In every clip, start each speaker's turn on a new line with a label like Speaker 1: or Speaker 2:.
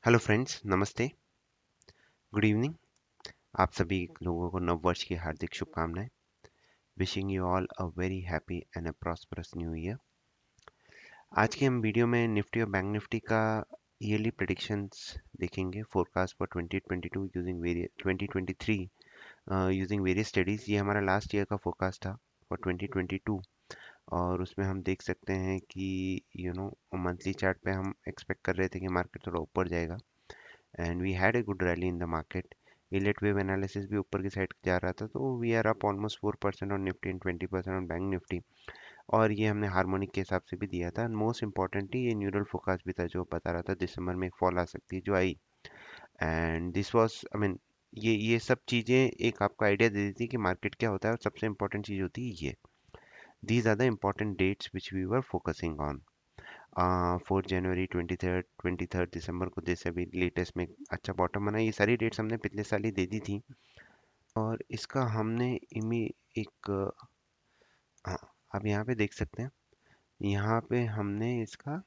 Speaker 1: Hello friends, नमस्ते, good evening. आप सभी लोगों को नव वर्ष की हार्दिक शुभकामनाएं। Wishing you all a very happy and a prosperous new year. आज के हम वीडियो में निफ्टी और बैंक निफ्टी का ईयरली प्रेडिक्शंस देखेंगे, forecast for 2022 using various 2023 using various studies. ये हमारा लास्ट ईयर का फोरकास्ट था फॉर 2022 और उसमें हम देख सकते हैं कि मंथली चार्ट पे हम एक्सपेक्ट कर रहे थे कि मार्केट थोड़ा ऊपर जाएगा and we had a good rally in the market. Elliott wave analysis भी ऊपर की साइड जा रहा था, तो we are up almost 4% on Nifty and 20% on bank Nifty. और ये हमने हार्मोनिक के हिसाब से भी दिया था। मोस्ट इंपॉर्टेंटली ये न्यूट्रल फोकस भी था, जो बता रहा था दिसंबर में एक फॉल आ सकती है, जो आई। And this was I mean ये सब चीज़ें एक आपको आइडिया दे देती है कि मार्केट क्या होता है, और सबसे इंपॉर्टेंट चीज़ होती है ये। These are the important dates which we were focusing on. 4 जनवरी, 23rd दिसंबर को जैसे अभी लेटेस्ट में अच्छा बॉटम बना। ये सारी डेट्स हमने पिछले साल ही दे दी थी और इसका हमने इमी एक हाँ, आप यहाँ पे देख सकते हैं। यहाँ पे हमने इसका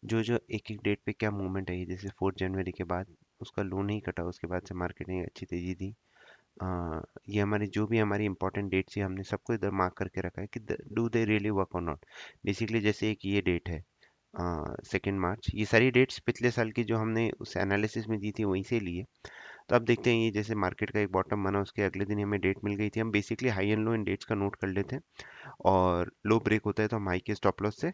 Speaker 1: जो जो एक एक डेट पे क्या मूवमेंट है, जैसे 4 जनवरी के बाद उसका लो नहीं कटा, उसके बाद से मार्केट ने अच्छी तेजी दी। ये हमारी जो भी हमारी इंपॉर्टेंट डेट्स है, हमने सबको इधर मार्क करके रखा है कि डू दे रियली वर्क और नॉट। बेसिकली जैसे एक ये डेट है 2 मार्च, ये सारी डेट्स पिछले साल की जो हमने उस एनालिसिस में दी थी वहीं से लिए। तो अब देखते हैं, ये जैसे मार्केट का एक बॉटम बना, उसके अगले दिन हमें डेट मिल गई थी। हम basically high and low in dates का नोट कर लेते हैं, और लो ब्रेक होता है तो हम हाई के स्टॉप लॉस से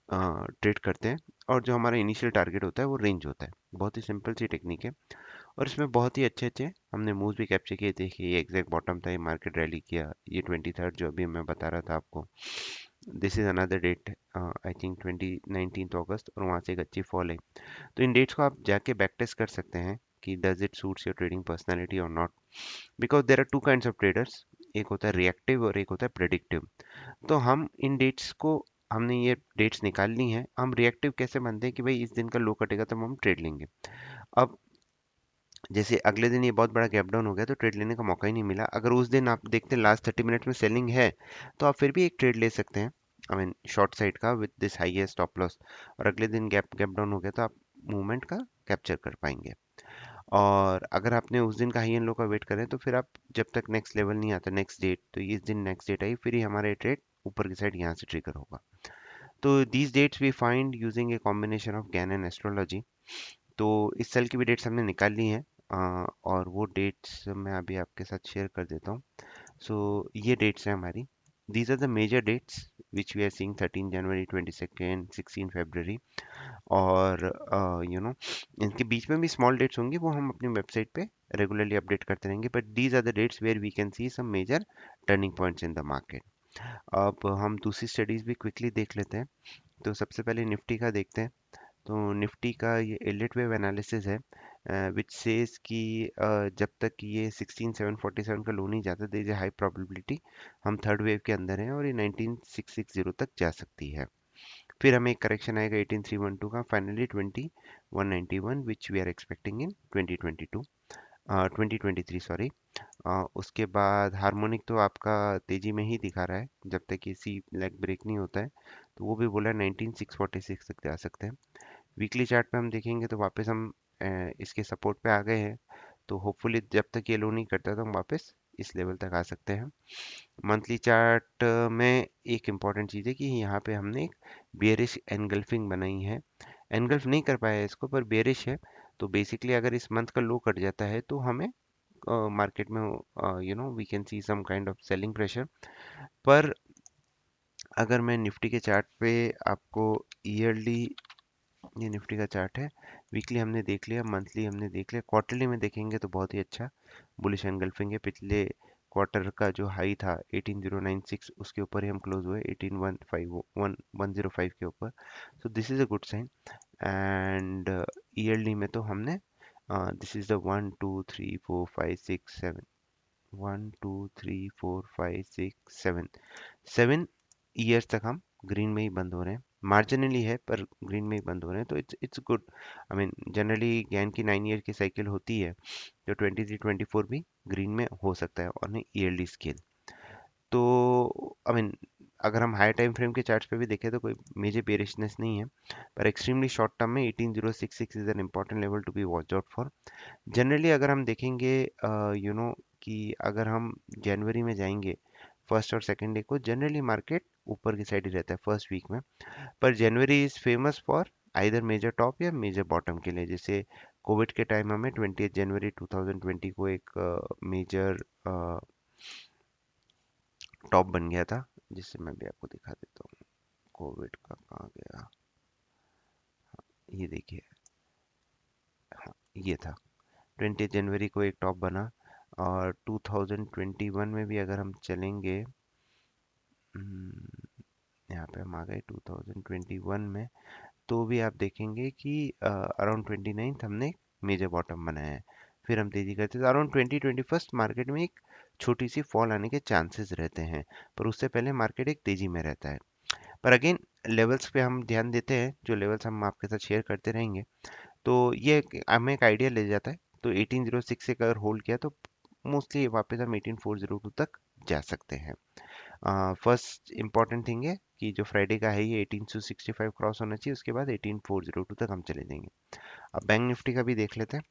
Speaker 1: ट्रेड करते हैं, और जो हमारा इनिशियल टारगेट होता है वो रेंज होता है। बहुत ही सिंपल सी टेक्निक है, और इसमें बहुत ही अच्छे अच्छे हमने मूव्स भी कैप्चर किए। देखिए, ये एग्जैक्ट बॉटम था, ये मार्केट रैली किया। ये 23rd जो अभी मैं बता रहा था आपको, this is another date, I think 19 August, और वहाँ से एक अच्छी फॉल है। तो इन डेट्स को आप जाके बैक टेस्ट कर सकते हैं कि does it suits your trading personality और not, because there are two kinds of traders. एक होता है रिएक्टिव और एक होता है प्रेडिक्टिव। तो हम इन डेट्स को, हमने ये डेट्स निकाल ली हैं, हम रिएक्टिव कैसे बनते हैं कि भाई इस दिन का लो कटेगा तो हम ट्रेड लेंगे। अब जैसे अगले दिन ये बहुत बड़ा गैप डाउन हो गया तो ट्रेड लेने का मौका ही नहीं मिला। अगर उस दिन आप देखते हैं लास्ट 30 मिनट्स में सेलिंग है, तो आप फिर भी एक ट्रेड ले सकते हैं, आई मीन शॉर्ट साइड का with this highest stop loss. और अगले दिन गैप गैप डाउन हो गया तो आप मूवमेंट का कैप्चर कर पाएंगे। और अगर आपने उस दिन का हाई एंड लो का वेट करें, तो फिर आप जब तक नेक्स्ट लेवल नहीं आता, नेक्स्ट डेट, तो इस दिन नेक्स्ट डेट आई, फिर ही हमारा ट्रेड ऊपर की साइड यहाँ से ट्रिगर होगा। तो these dates we find using a combination of Gann and astrology. तो इस साल की भी डेट्स हमने निकाल ली हैं, और वो डेट्स मैं अभी आपके साथ शेयर कर देता हूँ। सो ये डेट्स हैं हमारी। These are the major dates which we are seeing: 13 January, 22nd, 16 February. और इनके बीच में भी स्मॉल डेट्स होंगी, वो हम अपनी वेबसाइट पे रेगुलरली अपडेट करते रहेंगे, but these are the dates where we can see some major turning points in the market. अब हम दूसरी स्टडीज भी क्विकली देख लेते हैं। तो सबसे पहले निफ्टी का देखते हैं। तो निफ्टी का ये एलिट वेव एनालिसिस है, विच सेज कि जब तक ये 16747 का लो नहीं जाता, देयर इज हाई प्रोबेबिलिटी हम थर्ड वेव के अंदर हैं, और ये 19660 तक जा सकती है। फिर हमें एक करेक्शन आएगा 18312 का, finally 20191, which we are expecting in 2022 2023 sorry. उसके बाद हार्मोनिक तो आपका तेजी में ही दिखा रहा है, जब तक ये सी लेग ब्रेक नहीं होता है, तो वो भी बोला 19646 तक जा सकते हैं। वीकली चार्ट पे हम देखेंगे तो वापस हम इसके सपोर्ट पे आ गए हैं, तो होपफुली जब तक ये लो नहीं करता तो हम वापस इस लेवल तक आ सकते हैं। मंथली चार्ट में एक इम्पॉर्टेंट चीज़ है कि यहाँ पे हमने एक बेयरिश एनगल्फिंग बनाई है। एनगल्फ नहीं कर पाया है इसको, पर बेयरिश है। तो बेसिकली अगर इस मंथ का लो कट जाता है तो हमें मार्केट में we can see some kind of selling pressure. पर अगर मैं निफ्टी के चार्ट पे आपको ईयरली, ये निफ्टी का चार्ट है, वीकली हमने देख लिया, मंथली हमने देख लिया, क्वार्टरली में देखेंगे तो बहुत ही अच्छा बुलिश एनगल्फिंग है। पिछले क्वार्टर का जो हाई था 18096, उसके ऊपर ही हम क्लोज हुए 18105 के ऊपर। So this is a good sign. And yearly में तो हमने दिस इज द 1 2 3 4 5 6 7 7 ईयर्स तक हम ग्रीन में ही बंद हो रहे हैं। मार्जिनली है पर ग्रीन में ही बंद हो रहे हैं, तो it's good. I mean generally Gann की 9 ईयर की साइकिल होती है, जो 23 24 भी ग्रीन में हो सकता है ऑन ईयरली स्केल। तो आई मीन अगर हम हाई टाइम फ्रेम के चार्ट्स पे भी देखें तो कोई मेजर बेरिशनेस नहीं है, पर एक्सट्रीमली शॉर्ट टर्म में 18066 is an important level to be watch out for. Generally अगर हम देखेंगे कि अगर हम जनवरी में जाएंगे फर्स्ट और सेकंड डे को, जनरली मार्केट ऊपर की साइड ही रहता है फर्स्ट वीक में। पर January is famous for either major top या मेजर बॉटम के लिए। जैसे कोविड के टाइम हमें 20 जनवरी 2020 को एक मेजर टॉप बन गया था, जिससे मैं भी आपको दिखा देता हूँ। कोविड का कहाँ गया, ये देखिए, हाँ ये था 20 जनवरी को एक टॉप बना। और 2021 में भी अगर हम चलेंगे, यहाँ पे हम आ गए 2021 में, तो भी आप देखेंगे कि अराउंड 29 हमने मेजर बॉटम बनाया है। फिर हम तेजी करते हैं अराउंड 2021 मार्केट में एक छोटी सी फॉल आने के चांसेस रहते हैं, पर उससे पहले मार्केट एक तेजी में रहता है। पर अगेन लेवल्स पे हम ध्यान देते हैं, जो लेवल्स हम आपके साथ शेयर करते रहेंगे, तो ये हमें एक आइडिया ले जाता है। तो 1806 से अगर होल्ड किया तो मोस्टली वापस हम 18,402 तक जा सकते हैं। फर्स्ट इंपॉर्टेंट थिंग है कि जो फ्राइडे का है ये 1865 क्रॉस होना चाहिए, उसके बाद 18,402 तक हम चले जाएंगे। अब बैंक निफ्टी का भी देख लेते हैं।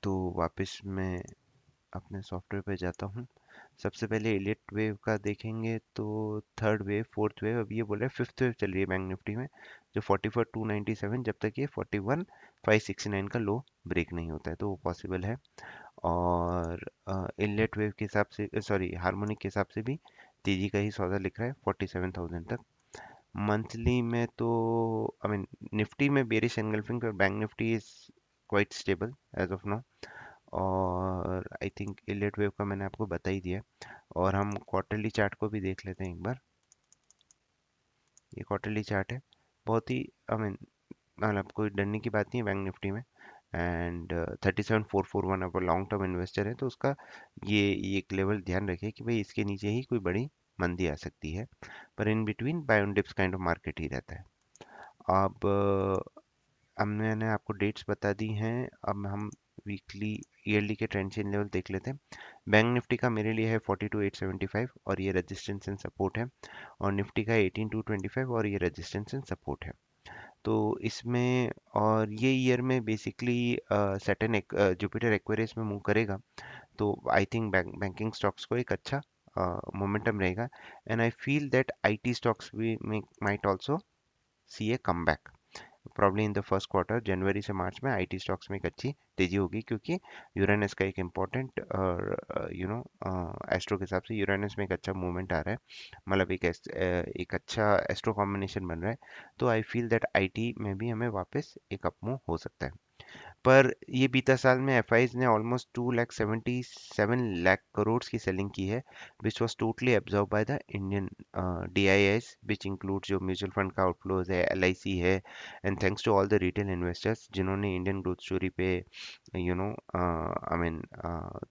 Speaker 1: तो वापस मैं अपने सॉफ्टवेयर पे जाता हूँ। सबसे पहले इलियट वेव का देखेंगे तो थर्ड वेव, फोर्थ वेव, अब ये बोल रहे हैं फिफ्थ वेव चल रही है बैंक निफ्टी में, जो 44,297, जब तक ये 41,569 का लो ब्रेक नहीं होता है तो वो पॉसिबल है। और इनलेट वेव के हिसाब से, सॉरी हार्मोनिक के हिसाब से भी तेजी का ही सौदा लिख रहा है 47,000 तक। मंथली में तो आई मीन निफ्टी में बेरिश एंगल्फिंग पर bank Nifty is quite stable as of now. और आई थिंक इलेट वेव का मैंने आपको बता ही दिया। और हम क्वार्टरली चार्ट को भी देख लेते हैं एक बार। ये क्वार्टरली चार्ट है, बहुत ही आई मीन मतलब कोई डरने की बात नहीं है बैंक निफ्टी में। एंड 37,441 अब लॉन्ग टर्म इन्वेस्टर है तो उसका ये एक लेवल ध्यान रखिए कि भाई इसके नीचे ही कोई बड़ी मंदी आ सकती है, पर in between buy on dips kind of market ही रहता है। अब मैंने आपको डेट्स बता दी हैं। अब हम वीकली ईयरली के ट्रेंड चेन लेवल देख लेते हैं। बैंक निफ्टी का मेरे लिए है 42,875 और ये रेजिस्टेंस एंड सपोर्ट है। और निफ्टी का 18,225 और ये रेजिस्टेंस एंड सपोर्ट है। तो इसमें और ये ईयर में बेसिकली सैटर्न जुपिटर एक्वेरियस में मूव करेगा, तो आई थिंक बैंकिंग स्टॉक्स को एक अच्छा मोमेंटम रहेगा। And I feel that IT stocks भी might also see a comeback probably in the first quarter. जनवरी से मार्च में आईटी स्टॉक्स में एक अच्छी तेजी होगी, क्योंकि यूरेनस का एक इम्पॉर्टेंट एस्ट्रो के हिसाब से यूरेनस में एक अच्छा मूवमेंट आ रहा है, मतलब एक अच्छा एस्ट्रो कॉम्बिनेशन बन रहा है। तो आई फील दैट आईटी में भी हमें वापस एक अपमूव हो सकता है। पर ये बीता साल में एफआईज ने ऑलमोस्ट 2,77,00,000 करोड़ की सेलिंग की है, which was totally absorb by the Indian DIIs, which include जो म्यूचुअल फंड का आउटफ्लोज है, एलआईसी है। And thanks to all the retail investors जिन्होंने इंडियन ग्रोथ स्टोरी पे I mean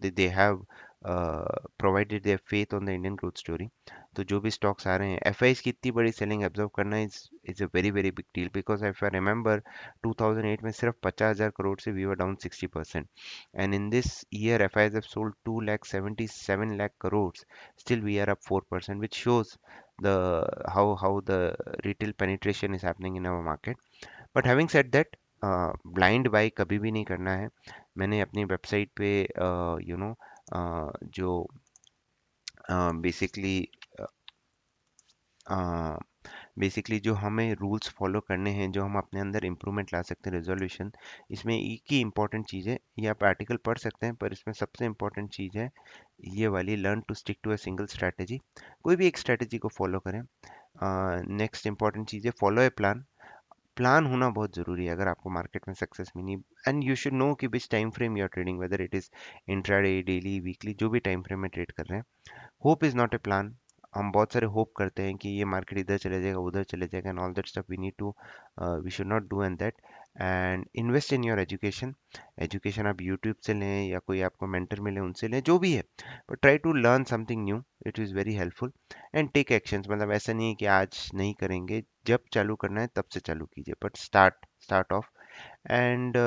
Speaker 1: they have provided their faith on the Indian growth story. तो जो भी stocks आ रहे हैं, एफआईज की इतनी बड़ी सेलिंग एब्जॉर्ब करना is a very very big deal, because if I remember 2008 में सिर्फ 50,000 करोड़ से we were down 60%, and in this year FIs have sold 2,77,00,000 crores, still we are up 4%, which shows the how the retail penetration is happening in our market. But having said that, blind buy कभी भी नहीं करना है। मैंने अपनी website पे जो basically basically जो हमें रूल्स फॉलो करने हैं, जो हम अपने अंदर इम्प्रूवमेंट ला सकते हैं, रेजोल्यूशन, इसमें एक ही इंपॉर्टेंट चीज़ है। ये आप आर्टिकल पढ़ सकते हैं, पर इसमें सबसे इंपॉर्टेंट चीज़ है ये वाली, learn to stick to a single strategy. कोई भी एक स्ट्रैटेजी को फॉलो करें। नेक्स्ट इंपॉर्टेंट चीज़ है फॉलो ए प्लान। प्लान होना बहुत ज़रूरी है अगर आपको मार्केट में सक्सेस मिलनी। एंड यू शुड नो कि which time frame you are trading, whether it is intraday, daily, weekly, जो भी टाइम फ्रेम में ट्रेड कर रहे हैं। Hope is not a plan. हम बहुत सारे होप करते हैं कि ये मार्केट इधर चले जाएगा, उधर चले जाएगा, and all that stuff we need to, we should not do and that. And invest in your education. Education आप यूट्यूब से लें या कोई आपको मेंटर मिले उनसे लें, जो भी है, but try to learn something new, it is very helpful. And take actions, मतलब ऐसा नहीं है कि आज नहीं करेंगे, जब चालू करना है तब से चालू कीजिए, but start of and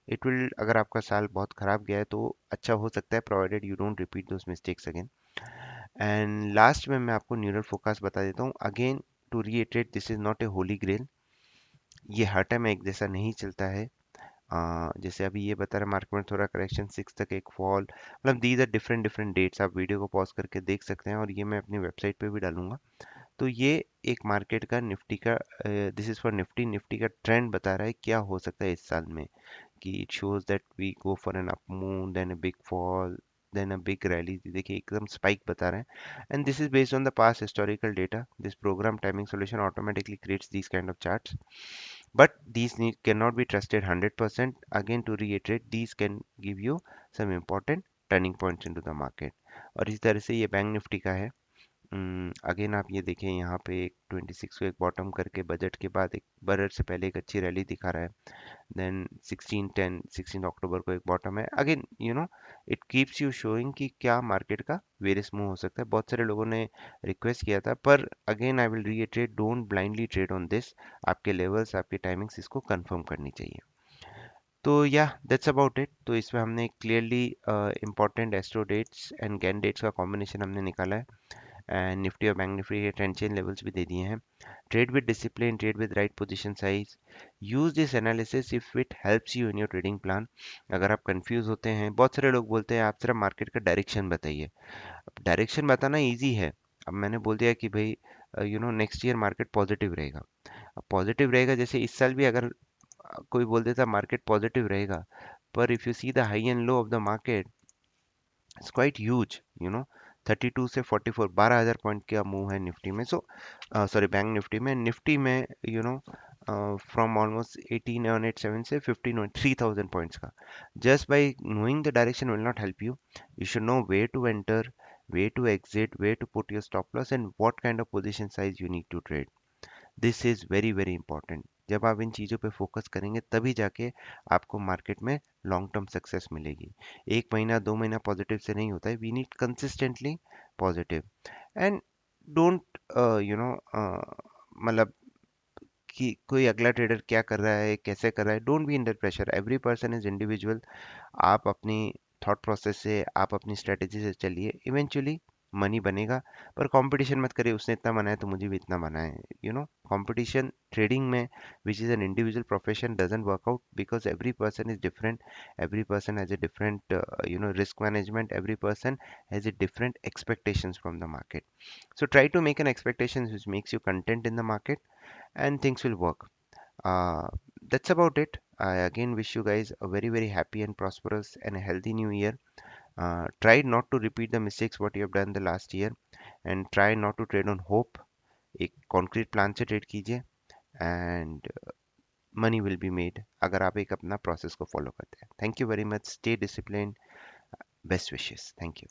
Speaker 1: it will, अगर आपका साल बहुत खराब गया है तो अच्छा हो सकता है, provided you don't repeat those mistakes again. And last में मैं आपको न्यूरल फोकस बता देता हूँ again, to reiterate, this is not a holy grail. ये हर टाइम एक जैसा नहीं चलता है। जैसे अभी ये बता रहा है मार्केट में थोड़ा करेक्शन, 6 तक एक फॉल, मतलब these are different different dates, आप वीडियो को पॉज करके देख सकते हैं और ये मैं अपनी वेबसाइट पे भी डालूंगा। तो ये एक मार्केट का निफ्टी का, this is for Nifty, Nifty का ट्रेंड बता रहा है क्या हो सकता है इस साल में, कि it shows that we go for an up move, then a big fall, then a big rally. देखिए एकदम स्पाइक बता रहे हैं, and this is based on the past historical data. This program timing solution automatically creates these kind of charts, but cannot be trusted 100%. Again, to reiterate, these can give you some important turning points into the market। और इस तरह से ये bank Nifty का है। Again आप ये देखें यहाँ पे एक 26 को एक बॉटम करके बजट के बाद एक बजट से पहले एक अच्छी रैली दिखा रहा है, देन 16 अक्टूबर को एक बॉटम है। Again it keeps you showing कि क्या मार्केट का वेरियस मूव हो सकता है। बहुत सारे लोगों ने रिक्वेस्ट किया था, पर again I will reiterate, don't blindly trade on this. आपके लेवल्स, आपके टाइमिंग्स इसको कंफर्म करनी चाहिए। तो या दैट्स अबाउट इट। तो इसमें हमने clearly important astro dates and Gann dates का कॉम्बिनेशन हमने निकाला है, एंड निफ्टी और बैंक निफ्टी के ट्रेंड चेन लेवल्स भी दे दिए हैं। Trade with discipline, trade with right position size, use this analysis if it helps you in your trading plan. अगर आप कंफ्यूज होते हैं, बहुत सारे लोग बोलते हैं आप सिर्फ मार्केट का डायरेक्शन बताइए। डायरेक्शन बताना इजी है। अब मैंने बोल दिया कि भाई नेक्स्ट ईयर मार्केट पॉजिटिव रहेगा। अब पॉजिटिव रहेगा, जैसे इस साल भी अगर कोई बोल देता मार्केट पॉजिटिव रहेगा, पर if you see the high and low of the market, it's quite huge. 32 से 44, 12,000 पॉइंट का मूव है निफ्टी में। सो सॉरी, बैंक निफ्टी में, निफ्टी में फ्रॉम ऑलमोस्ट 18,187 से 15,3,000 पॉइंट्स का। Just by knowing the direction will not help you. You should know where to enter, where to exit, where to put your stop loss, and what kind of position size you need to trade. This is very very important. जब आप इन चीज़ों पे focus करेंगे तभी जाके आपको market में long term success मिलेगी। एक महीना 2 महीना पॉजिटिव से नहीं होता है, we need consistently positive. And don't मतलब कि कोई अगला ट्रेडर क्या कर रहा है, कैसे कर रहा है, don't be under pressure, every person is individual. आप अपनी थॉट प्रोसेस से, आप अपनी स्ट्रेटेजी से चलिए, इवेंचुअली मनी बनेगा। पर कंपटीशन मत करिए, उसने इतना बनाया तो मुझे भी इतना बनाए। कंपटीशन ट्रेडिंग में, which is an individual profession, doesn't work out, because every person is different, every person has a different risk management, every person has a different expectations from the market. So try to make an expectations which makes you content in the market, and things will work. uh, that's about it. I again wish you guys a very very happy and prosperous and a healthy new year. Try not to repeat the mistakes what you have done the last year, and try not to trade on hope. एक concrete plan से trade कीजिए, and money will be made अगर आप एक अपना process को follow करते हैं। Thank you very much, stay disciplined, best wishes, thank you।